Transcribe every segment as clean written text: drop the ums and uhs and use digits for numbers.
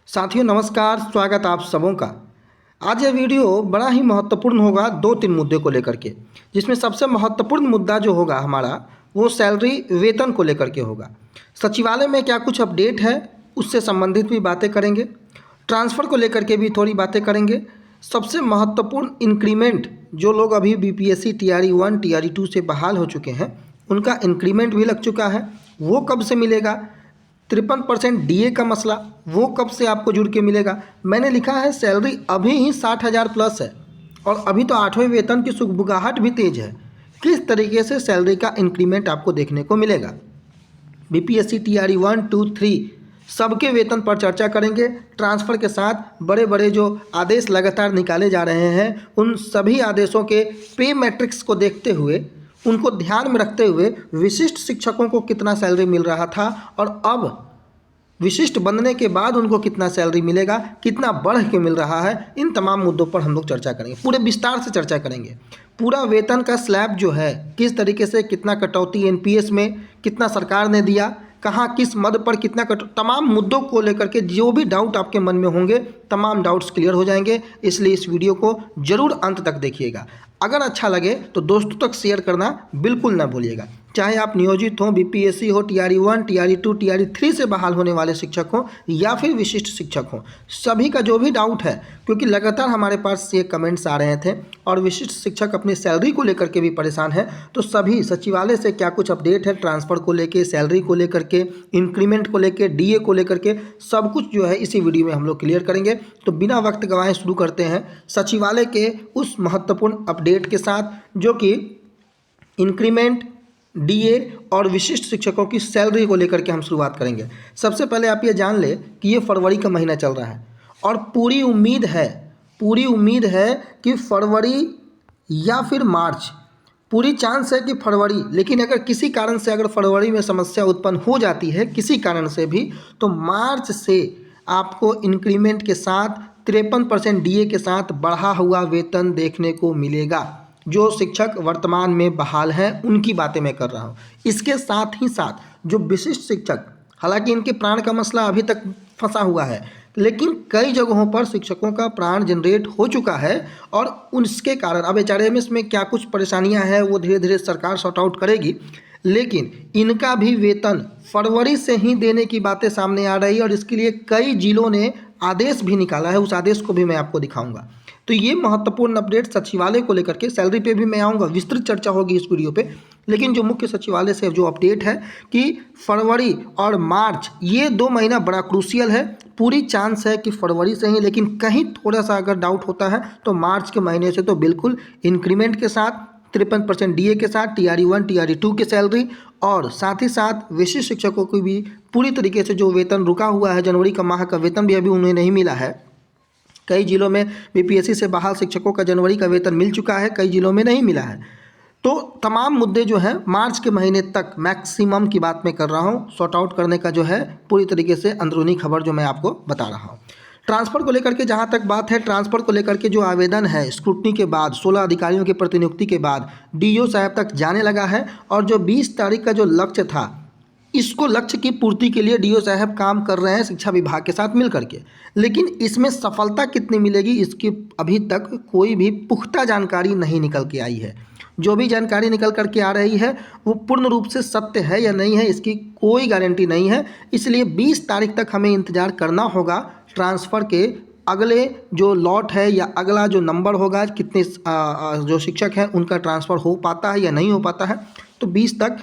साथियों नमस्कार, स्वागत आप सबों का। आज यह वीडियो बड़ा ही महत्वपूर्ण होगा 2-3 मुद्दे को लेकर के, जिसमें सबसे महत्वपूर्ण मुद्दा जो होगा हमारा वो सैलरी वेतन को लेकर के होगा। सचिवालय में क्या कुछ अपडेट है उससे संबंधित भी बातें करेंगे, ट्रांसफ़र को लेकर के भी थोड़ी बातें करेंगे। सबसे महत्वपूर्ण इंक्रीमेंट जो लोग अभी बीपीएससी टीआरई 1 टीआरई 2 से बहाल हो चुके हैं उनका इंक्रीमेंट भी लग चुका है, वो कब से मिलेगा। 53% डीए का मसला वो कब से आपको जुड़ के मिलेगा। मैंने लिखा है सैलरी अभी ही 60,000 प्लस है और अभी तो 8वें वेतन की सुगबुगाहट भी तेज है। किस तरीके से सैलरी का इंक्रीमेंट आपको देखने को मिलेगा। बीपीएससी टीआरई 1, 2, 3 सबके वेतन पर चर्चा करेंगे। ट्रांसफ़र के साथ बड़े बड़े जो आदेश लगातार निकाले जा रहे हैं उन सभी आदेशों के पे मैट्रिक्स को देखते हुए, उनको ध्यान में रखते हुए विशिष्ट शिक्षकों को कितना सैलरी मिल रहा था और अब विशिष्ट बनने के बाद उनको कितना सैलरी मिलेगा, कितना बढ़ के मिल रहा है, इन तमाम मुद्दों पर हम लोग चर्चा करेंगे। पूरे विस्तार से चर्चा करेंगे। पूरा वेतन का स्लैब जो है किस तरीके से, कितना कटौती एनपीएस में, कितना सरकार ने दिया, कहाँ किस मद पर कितना तमाम मुद्दों को लेकर के जो भी डाउट आपके मन में होंगे तमाम डाउट्स क्लियर हो जाएंगे। इसलिए इस वीडियो को जरूर अंत तक देखिएगा। अगर अच्छा लगे तो दोस्तों तक शेयर करना बिल्कुल ना भूलिएगा। चाहे आप नियोजित हों, बीपीएससी हो, टीआरई 1, टीआरई 2, टीआरई 3 से बहाल होने वाले शिक्षक हों या फिर विशिष्ट शिक्षक हों, सभी का जो भी डाउट है, क्योंकि लगातार हमारे पास ये कमेंट्स आ रहे थे और विशिष्ट शिक्षक अपनी सैलरी को लेकर के भी परेशान है, तो सभी सचिवालय से क्या कुछ अपडेट है ट्रांसफ़र को लेकर, सैलरी को लेकर के, इंक्रीमेंट को लेकर, डीए को लेकर के, सब कुछ जो है इसी वीडियो में हम लोग क्लियर करेंगे। तो बिना वक्त गंवाए शुरू करते हैं सचिवालय के उस महत्वपूर्ण अपडेट के साथ, जो कि इंक्रीमेंट, डीए और विशिष्ट शिक्षकों की सैलरी को लेकर के हम शुरुआत करेंगे। सबसे पहले आप ये जान लें कि ये फरवरी का महीना चल रहा है और पूरी उम्मीद है कि फरवरी या फिर मार्च, पूरी चांस है कि फरवरी, लेकिन अगर किसी कारण से अगर फरवरी में समस्या उत्पन्न हो जाती है किसी कारण से भी, तो मार्च से आपको इंक्रीमेंट के साथ 53% डीए के साथ बढ़ा हुआ वेतन देखने को मिलेगा। जो शिक्षक वर्तमान में बहाल हैं उनकी बातें मैं कर रहा हूँ। इसके साथ ही साथ जो विशिष्ट शिक्षक, हालांकि इनके प्राण का मसला अभी तक फंसा हुआ है, लेकिन कई जगहों पर शिक्षकों का प्राण जनरेट हो चुका है और उसके कारण अब एचआरएमएस में क्या कुछ परेशानियां हैं वो धीरे धीरे सरकार सॉर्ट आउट करेगी, लेकिन इनका भी वेतन फरवरी से ही देने की बातें सामने आ रही है और इसके लिए कई जिलों ने आदेश भी निकाला है। उस आदेश को भी मैं आपको दिखाऊंगा। तो ये महत्वपूर्ण अपडेट सचिवालय को लेकर के, सैलरी पे भी मैं आऊँगा, विस्तृत चर्चा होगी इस वीडियो पे, लेकिन जो मुख्य सचिवालय से जो अपडेट है कि फरवरी और मार्च ये 2 महीना बड़ा क्रूशियल है। पूरी चांस है कि फरवरी से ही, लेकिन कहीं थोड़ा सा अगर डाउट होता है तो मार्च के महीने से तो बिल्कुल इंक्रीमेंट के साथ, 53% डीए के साथ, टीआरई 1 टीआरई 2 की सैलरी और साथ ही साथ विशिष्ट शिक्षकों को भी पूरी तरीके से जो वेतन रुका हुआ है, जनवरी का माह का वेतन भी अभी उन्हें नहीं मिला है। कई जिलों में बीपीएससी से बहाल शिक्षकों का जनवरी का वेतन मिल चुका है, कई जिलों में नहीं मिला है। तो तमाम मुद्दे जो हैं मार्च के महीने तक मैक्सिमम की बात मैं कर रहा हूँ, सॉर्ट आउट करने का जो है पूरी तरीके से अंदरूनी खबर जो मैं आपको बता रहा हूँ। ट्रांसफ़र को लेकर के जहाँ तक बात है, ट्रांसफ़र को लेकर के जो आवेदन है स्क्रूटनी के बाद, 16 अधिकारियों की प्रतिनियुक्ति के बाद डीओ साहब तक जाने लगा है और जो 20 तारीख का जो लक्ष्य था, इसको लक्ष्य की पूर्ति के लिए डीओ साहब काम कर रहे हैं शिक्षा विभाग के साथ मिल करके, लेकिन इसमें सफलता कितनी मिलेगी इसकी अभी तक कोई भी पुख्ता जानकारी नहीं निकल के आई है। जो भी जानकारी निकल करके आ रही है वो पूर्ण रूप से सत्य है या नहीं है इसकी कोई गारंटी नहीं है। इसलिए 20 तारीख तक हमें इंतज़ार करना होगा ट्रांसफ़र के अगले जो लॉट है या अगला जो नंबर होगा, कितने जो शिक्षक हैं उनका ट्रांसफ़र हो पाता है या नहीं हो पाता है। तो 20 तक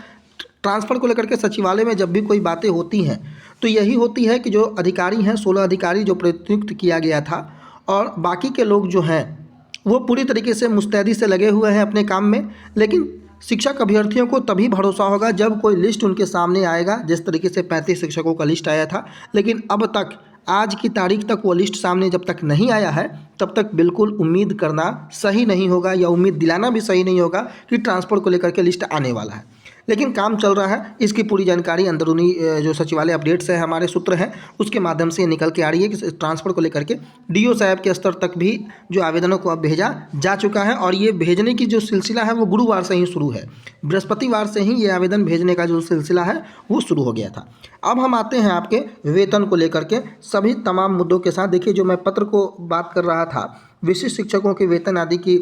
ट्रांसफ़र को लेकर के सचिवालय में जब भी कोई बातें होती हैं तो यही होती है कि जो अधिकारी हैं, 16 अधिकारी जो प्रतिनियुक्त किया गया था और बाकी के लोग जो हैं वो पूरी तरीके से मुस्तैदी से लगे हुए हैं अपने काम में, लेकिन शिक्षक अभ्यर्थियों को तभी भरोसा होगा जब कोई लिस्ट उनके सामने आएगा। जिस तरीके से 35 शिक्षकों का लिस्ट आया था, लेकिन अब तक आज की तारीख तक वो लिस्ट सामने जब तक नहीं आया है तब तक बिल्कुल उम्मीद करना सही नहीं होगा या उम्मीद दिलाना भी सही नहीं होगा कि ट्रांसफ़र को लेकर के लिस्ट आने वाला है। लेकिन काम चल रहा है। इसकी पूरी जानकारी अंदरूनी जो सचिवालय अपडेट्स है, हमारे सूत्र हैं, उसके माध्यम से निकल के आ रही है कि ट्रांसफ़र को लेकर के डीओ साहब के स्तर तक भी जो आवेदनों को अब भेजा जा चुका है। और ये भेजने की जो सिलसिला है वो गुरुवार से ही शुरू है, बृहस्पतिवार से ही ये आवेदन भेजने का जो सिलसिला है वो शुरू हो गया था। अब हम आते हैं आपके वेतन को लेकर के सभी तमाम मुद्दों के साथ। देखिए, जो मैं पत्र को बात कर रहा था, विशिष्ट शिक्षकों के वेतन आदि की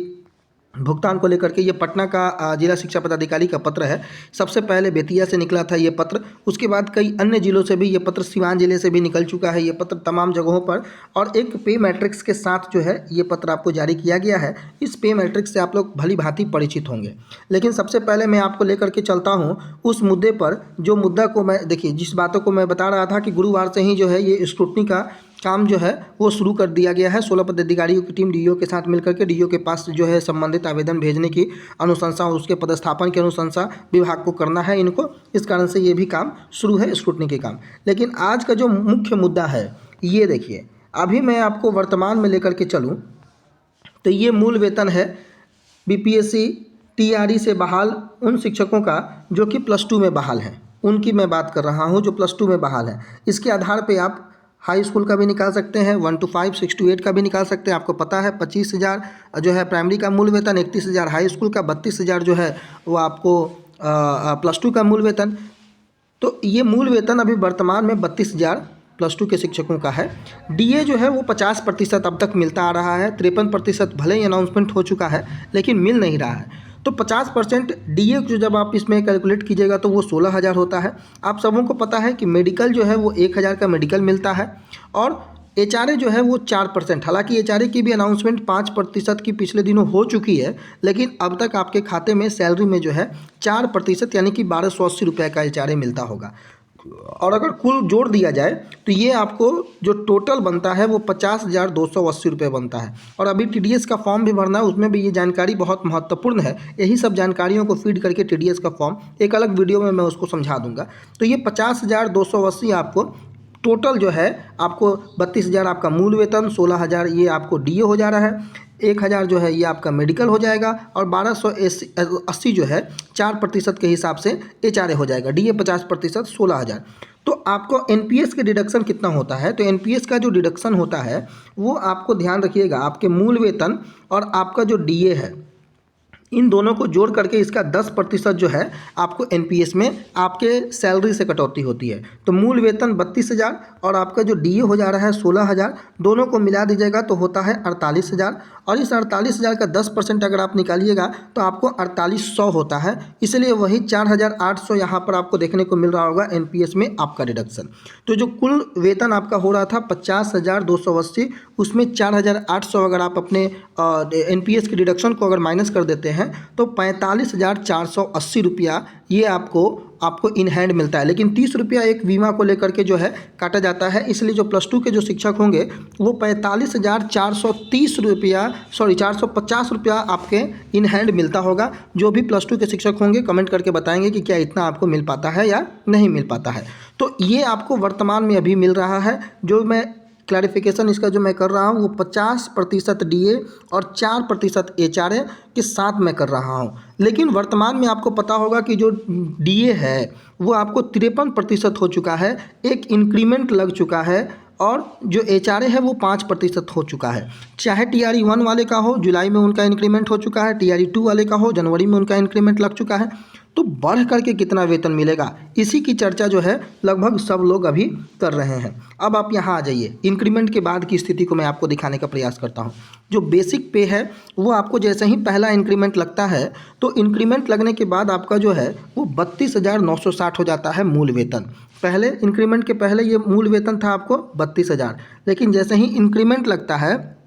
भुगतान को लेकर के, ये पटना का जिला शिक्षा पदाधिकारी का पत्र है। सबसे पहले बेतिया से निकला था ये पत्र, उसके बाद कई अन्य जिलों से भी ये पत्र, सिवान जिले से भी निकल चुका है ये पत्र तमाम जगहों पर। और एक पे मैट्रिक्स के साथ जो है ये पत्र आपको जारी किया गया है। इस पे मैट्रिक्स से आप लोग भली भांति परिचित होंगे। लेकिन सबसे पहले मैं आपको लेकर के चलता हूँ उस मुद्दे पर, जो मुद्दा को मैं, देखिए, जिस बातों को मैं बता रहा था कि गुरुवार से ही जो है ये स्क्रूटनी का काम जो है वो शुरू कर दिया गया है। 16 पदाधिकारियों की टीम डीओ के साथ मिलकर के डीओ के पास जो है संबंधित आवेदन भेजने की अनुशंसा और उसके पदस्थापन की अनुशंसा विभाग को करना है इनको। इस कारण से ये भी काम शुरू है, स्क्रूटनी के काम। लेकिन आज का जो मुख्य मुद्दा है ये देखिए, अभी मैं आपको वर्तमान में लेकर के चलूँ तो ये मूल वेतन है बीपीएससी टीआरई से बहाल उन शिक्षकों का जो कि +2 में बहाल हैं, उनकी मैं बात कर रहा हूँ जो +2 में बहाल है। इसके आधार पर आप हाई स्कूल का भी निकाल सकते हैं, 1 to 5, 6 to 8 का भी निकाल सकते हैं। आपको पता है 25,000 जो है प्राइमरी का मूल वेतन, 31,000 हाई स्कूल का, 32,000 जो है वो आपको +2 का मूल वेतन। तो ये मूल वेतन अभी वर्तमान में 32,000 +2 के शिक्षकों का है। डीए जो है वो 50% अब तक मिलता आ रहा है। 53% भले ही अनाउंसमेंट हो चुका है लेकिन मिल नहीं रहा है। तो 50% डीए जो जब आप इसमें कैलकुलेट कीजिएगा तो वो 16,000 होता है। आप सबों को पता है कि मेडिकल जो है वो 1,000 का मेडिकल मिलता है। और एचआरए जो है वो 4%, हालांकि एचआरए की भी अनाउंसमेंट 5% की पिछले दिनों हो चुकी है, लेकिन अब तक आपके खाते में सैलरी में जो है 4% यानी कि 1,280 रुपये का एचआरए मिलता होगा। और अगर कुल जोड़ दिया जाए तो ये आपको जो टोटल बनता है वो 50,280 रुपये बनता है। और अभी टीडीएस का फॉर्म भी भरना है, उसमें भी ये जानकारी बहुत महत्वपूर्ण है। यही सब जानकारियों को फीड करके टीडीएस का फॉर्म एक अलग वीडियो में मैं उसको समझा दूंगा। तो ये 50,280 आपको टोटल जो है, आपको 32,000 आपका मूल वेतन, 16,000 ये आपको डीए हो जा रहा है, 1,000 जो है ये आपका मेडिकल हो जाएगा, और 1,280 जो है 4% के हिसाब से एचआरए हो जाएगा। डीए 50%, 16,000। तो आपको एनपीएस के डिडक्शन कितना होता है? तो एनपीएस का जो डिडक्शन होता है वो आपको ध्यान रखिएगा, आपके मूल वेतन और आपका जो डीए है, इन दोनों को जोड़ करके इसका 10% जो है आपको एनपीएस में आपके सैलरी से कटौती होती है। तो मूल वेतन 32,000 और आपका जो डीए हो जा रहा है 16,000, दोनों को मिला दीजिएगा तो होता है 48,000। और इस 48,000 का 10% अगर आप निकालिएगा तो आपको 4,800 होता है। इसलिए वही 4,800 यहाँ पर आपको देखने को मिल रहा होगा एनपीएस में आपका डिडक्शन। तो जो कुल वेतन आपका हो रहा था 50,280, उसमें 4,800 अगर आप अपने एनपीएस के डिडक्शन को अगर माइनस कर देते हैं तो 45,480 रुपया ये आपको इन हैंड मिलता है। लेकिन 30 रुपया एक बीमा को लेकर के जो है काटा जाता है। इसलिए जो +2 के जो शिक्षक होंगे वो 45,430 रुपया 450 रुपया आपके इन हैंड मिलता होगा। जो भी +2 के शिक्षक होंगे कमेंट करके बताएंगे कि क्या इतना आपको मिल पाता है या नहीं मिल पाता है। तो ये आपको वर्तमान में अभी मिल रहा है। जो मैं क्लैरिफिकेशन इसका जो मैं कर रहा हूँ वो 50% डीए और 4% एचआरए के साथ मैं कर रहा हूँ। लेकिन वर्तमान में आपको पता होगा कि जो डीए है वो आपको 53% हो चुका है, एक इंक्रीमेंट लग चुका है, और जो एचआरए है वो 5% हो चुका है। चाहे टीआरई 1 वाले का हो, जुलाई में उनका इंक्रीमेंट हो चुका है, टीआरई 2 वाले का हो, जनवरी में उनका इंक्रीमेंट लग चुका है। तो बढ़ करके कितना वेतन मिलेगा, इसी की चर्चा जो है लगभग सब लोग अभी कर रहे हैं। अब आप यहाँ आ जाइए, इंक्रीमेंट के बाद की स्थिति को मैं आपको दिखाने का प्रयास करता हूँ। जो बेसिक पे है वो आपको जैसे ही पहला इंक्रीमेंट लगता है तो इंक्रीमेंट लगने के बाद आपका जो है वो 32,960 हो जाता है मूल वेतन। पहले इंक्रीमेंट के पहले ये मूल वेतन था आपको 32,000, लेकिन जैसे ही इंक्रीमेंट लगता है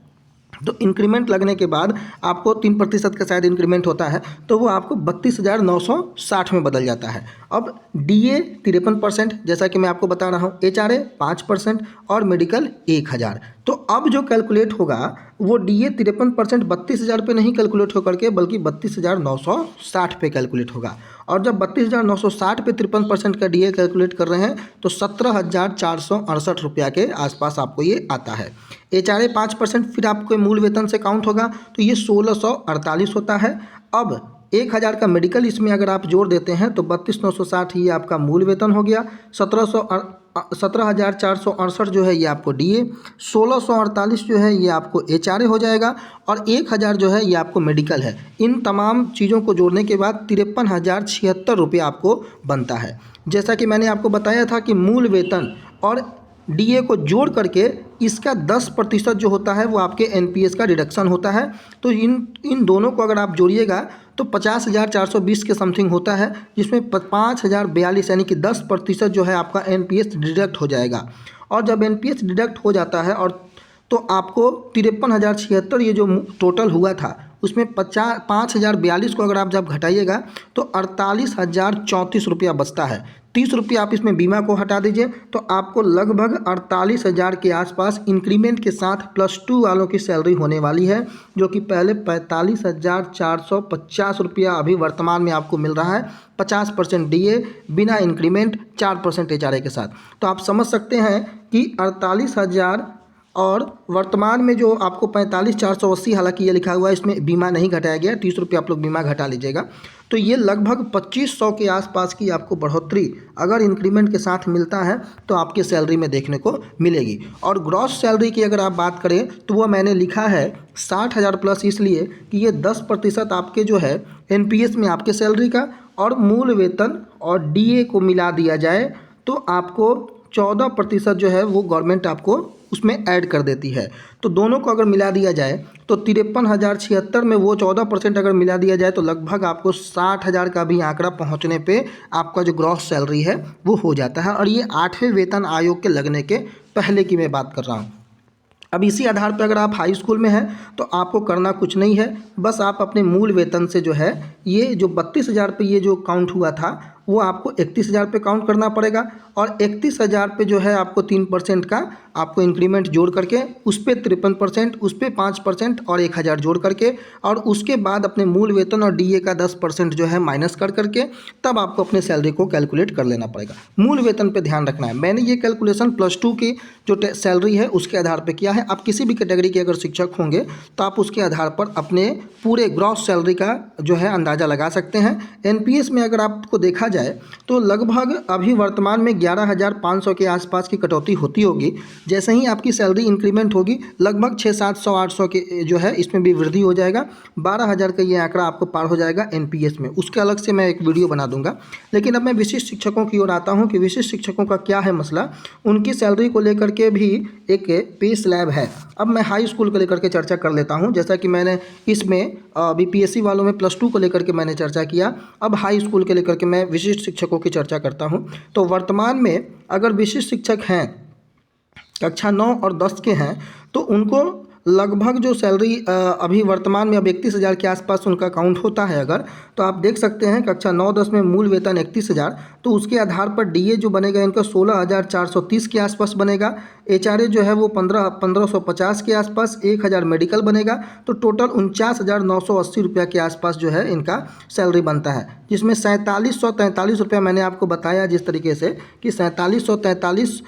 तो इंक्रीमेंट लगने के बाद आपको 3% का शायद इंक्रीमेंट होता है, तो वो आपको 32,960 में बदल जाता है। अब डीए 53%, जैसा कि मैं आपको बता रहा हूँ, एचआरए 5% और मेडिकल 1,000। तो अब जो कैलकुलेट होगा वो डीए 53% 32,000 पे नहीं कैलकुलेट होकर के बल्कि 32,960 पे कैलकुलेट होगा। और जब 32,960 पे 53% का डीए कैलकुलेट कर रहे हैं तो 17,468 रुपया के आसपास आपको ये आता है। एचआरए 5% फिर आपको मूल वेतन से काउंट होगा तो ये 1,648 होता है। अब 1000 का मेडिकल इसमें अगर आप जोड़ देते हैं तो 32,960 ये आपका मूल वेतन हो गया। 17,468 जो है ये आपको डीए, 1648 जो है ये आपको एचआरए हो जाएगा और 1000 जो है ये आपको मेडिकल है। इन तमाम चीज़ों को जोड़ने के बाद 53,076 रुपये आपको बनता है। जैसा कि मैंने आपको बताया था कि मूल वेतन और डीए को जोड़ करके इसका 10% जो होता है वो आपके एनपीएस का डिडक्शन होता है। तो इन दोनों को अगर आप जोड़िएगा तो 50,420 के समथिंग होता है, जिसमें 5,042 यानी कि 10% जो है आपका एनपीएस डिडक्ट हो जाएगा। और जब एनपीएस डिडक्ट हो जाता है और तो आपको 53,076 ये जो टोटल हुआ था उसमें 5,042 को अगर आप जब घटाइएगा तो 48,034 रुपया बचता है। 30 रुपया आप इसमें बीमा को हटा दीजिए तो आपको लगभग 48,000 के आसपास इंक्रीमेंट के साथ +2 वालों की सैलरी होने वाली है, जो कि पहले 45,450 रुपया अभी वर्तमान में आपको मिल रहा है। 50% डीए बिना इंक्रीमेंट 4% एचआरए के साथ। तो आप समझ सकते हैं कि 48,000 और वर्तमान में जो आपको 45,480, हालांकि ये लिखा हुआ है इसमें बीमा नहीं घटाया गया, 30 रुपये आप लोग बीमा घटा लीजिएगा, तो ये लगभग 2,500 के आसपास की आपको बढ़ोतरी अगर इंक्रीमेंट के साथ मिलता है तो आपके सैलरी में देखने को मिलेगी। और ग्रॉस सैलरी की अगर आप बात करें तो वो मैंने लिखा है 60,000 प्लस, इसलिए कि ये 10% आपके जो है एनपीएस में आपके सैलरी का और मूल वेतन और डीए को मिला दिया जाए तो आपको 14% जो है वो गवर्नमेंट आपको उसमें ऐड कर देती है। तो दोनों को अगर मिला दिया जाए तो 53,076 में वो 14% अगर मिला दिया जाए तो लगभग आपको 60,000 का भी आंकड़ा पहुंचने पे आपका जो ग्रॉस सैलरी है वो हो जाता है। और ये 8वें वेतन आयोग के लगने के पहले की मैं बात कर रहा हूँ। अब इसी आधार पर अगर आप हाई स्कूल में हैं तो आपको करना कुछ नहीं है, बस आप अपने मूल वेतन से जो है ये जो 32,000 पे ये जो काउंट हुआ था वो आपको 31,000 पे काउंट करना पड़ेगा और 31,000 पे जो है आपको 3% का आपको इंक्रीमेंट जोड़ करके उस पर 53%, उस पर 5% और 1,000 जोड़ करके और उसके बाद अपने मूल वेतन और डीए का 10% जो है माइनस कर करके तब आपको अपने सैलरी को कैलकुलेट कर लेना पड़ेगा। मूल वेतन पे ध्यान रखना है। मैंने ये कैलकुलेशन +2 की जो सैलरी है उसके आधार पर किया है। आप किसी भी कैटेगरी के अगर शिक्षक होंगे तो आप उसके आधार पर अपने पूरे ग्रॉस सैलरी का जो है अंदाज़ा लगा सकते हैं। एनपीएस में अगर आपको देखा जाए तो लगभग अभी वर्तमान में 11,500 के आसपास की कटौती होती होगी। जैसे ही आपकी सैलरी इंक्रीमेंट होगी लगभग 600-700-800 के जो है इसमें भी वृद्धि हो जाएगा। 12,000 का ये आंकड़ा आपको पार हो जाएगा एनपीएस में। उसके अलग से मैं एक वीडियो बना दूंगा। लेकिन अब मैं विशिष्ट शिक्षकों की ओर आता हूं कि विशिष्ट शिक्षकों का क्या है मसला। उनकी सैलरी को लेकर के भी एक पे स्लैब है। अब मैं हाई स्कूल को लेकर के चर्चा कर लेता हूं। जैसा कि मैंने इसमें बीपीएससी वालों में +2 को लेकर के मैंने चर्चा किया, अब हाई स्कूल के लेकर के मैं विशिष्ट शिक्षकों की चर्चा करता हूं। तो वर्तमान में अगर विशिष्ट शिक्षक हैं कक्षा 9 और 10 के हैं तो उनको लगभग जो सैलरी अभी वर्तमान में अब 31,000 के आसपास उनका काउंट होता है। अगर तो आप देख सकते हैं कक्षा 9-10 में मूल वेतन 31,000, तो उसके आधार पर डीए जो बनेगा इनका 16,430 के आसपास बनेगा। एचआरए जो है वो 1550 के आसपास, 1,000 मेडिकल बनेगा, तो टोटल 49,980 रुपया के आसपास जो है इनका सैलरी बनता है। जिसमें 4743 रुपया मैंने आपको बताया जिस तरीके से कि 4743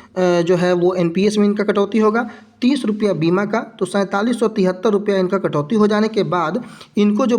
जो है वो एनपीएस में इनका कटौती होगा, 30 रुपया बीमा का, तो 4773 रुपया इनका कटौती हो जाने के बाद इनको जो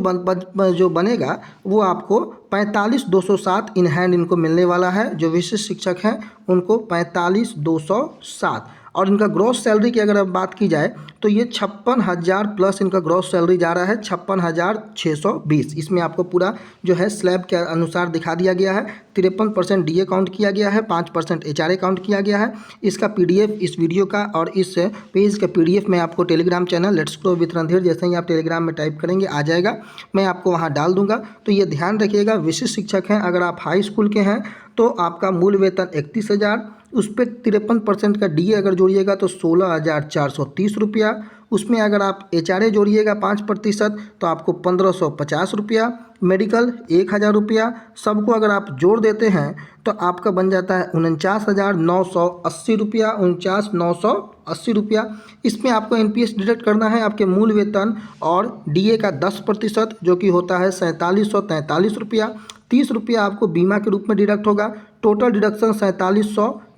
बनेगा वो आपको 45,207 इन हैंड इनको मिलने वाला है। जो विशिष्ट शिक्षक हैं उनको 45,207। और इनका ग्रॉस सैलरी की अगर अब बात की जाए तो ये 56,000 प्लस इनका ग्रॉस सैलरी जा रहा है, 56,620। इसमें आपको पूरा जो है स्लैब के अनुसार दिखा दिया गया है। 53% डीए काउंट किया गया है, 5% एचआरए काउंट किया गया है। इसका पीडीएफ इस वीडियो का और इस पेज का पीडीएफ मैं आपको Telegram channel let's grow with Randhir, जैसे ही आप टेलीग्राम में टाइप करेंगे आ जाएगा, मैं आपको वहाँ डाल दूंगा। तो ये ध्यान रखिएगा, विशिष्ट शिक्षक हैं अगर आप हाई स्कूल के हैं तो आपका मूल वेतन 31,000, उस पर 53% का डीए अगर जोड़िएगा तो 16,430 रुपया, उसमें अगर आप एचआरए जोड़िएगा 5% तो आपको 1,550 रुपया, मेडिकल 1,000 रुपया, सबको अगर आप जोड़ देते हैं तो आपका बन जाता है 49,980 रुपया, 49,980 रुपया। इसमें आपको एनपीएस डिडक्ट करना है आपके मूल वेतन और डीए का 10% जो कि होता है 4743 रुपया। 30 रुपया आपको बीमा के रूप में डिडक्ट होगा। Total deduction 47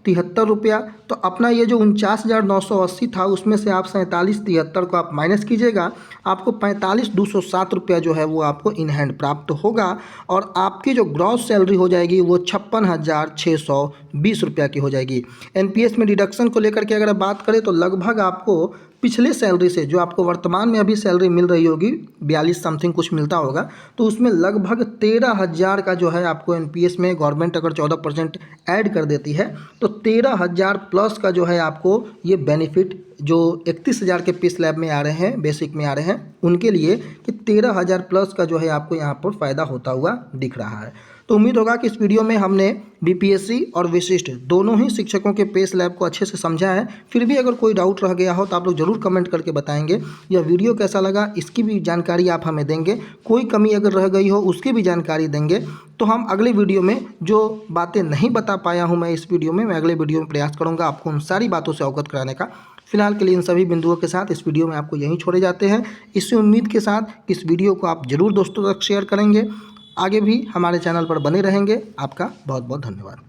₹73। तो अपना ये जो 49,980 था उसमें से आप 47,73 को आप माइनस कीजिएगा, आपको ₹45,207 जो है वो आपको इन हैंड प्राप्त होगा। और आपकी जो ग्रॉस सैलरी हो जाएगी वो ₹56,620 की हो जाएगी। एनपीएस में डिडक्शन को लेकर के अगर बात करें तो लगभग आपको पिछले सैलरी से, जो आपको वर्तमान में अभी सैलरी मिल रही होगी 42 समथिंग कुछ मिलता होगा, तो उसमें लगभग 13,000 का जो है आपको एनपीएस में गवर्नमेंट अगर 14% ऐड कर देती है तो 13,000 प्लस का जो है आपको ये बेनिफिट जो 31,000 के पे स्लैब में आ रहे हैं, बेसिक में आ रहे हैं उनके लिए, कि 13,000 प्लस का जो है आपको यहाँ पर फ़ायदा होता हुआ दिख रहा है। तो उम्मीद होगा कि इस वीडियो में हमने बीपीएससी और विशिष्ट दोनों ही शिक्षकों के पे स्लैब को अच्छे से समझा है। फिर भी अगर कोई डाउट रह गया हो तो आप लोग ज़रूर कमेंट करके बताएंगे। यह वीडियो कैसा लगा इसकी भी जानकारी आप हमें देंगे, कोई कमी अगर रह गई हो उसकी भी जानकारी देंगे। तो हम अगले वीडियो में जो बातें नहीं बता पाया हूँ मैं इस वीडियो में, मैं अगले वीडियो में प्रयास करूँगा आपको उन सारी बातों से अवगत कराने का। फिलहाल के लिए इन सभी बिंदुओं के साथ इस वीडियो में आपको यहीं छोड़े जाते हैं, इसी उम्मीद के साथ कि इस वीडियो को आप ज़रूर दोस्तों तक शेयर करेंगे, आगे भी हमारे चैनल पर बने रहेंगे। आपका बहुत बहुत धन्यवाद।